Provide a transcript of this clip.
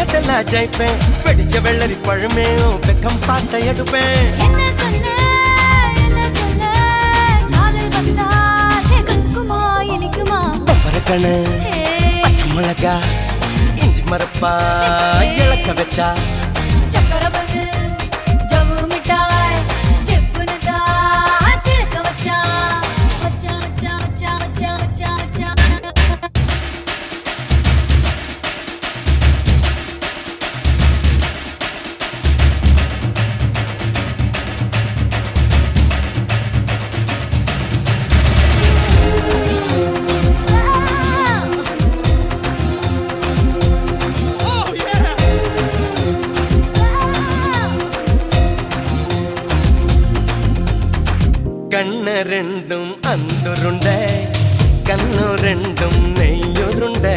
தொட்டதெல்லாம் ஜெயிப்பேன் வெடிச்ச வெள்ளரி பழமே வெக்கம் பார்த்த எடுப்பேன் பறக்கணு பச்சை மிளகா இஞ்சி மரப்பா இழக்க வச்சா கண்ணு ரெண்டும் அந்துருண்டை கண்ணு ரெண்டும் நெய்யுருண்டை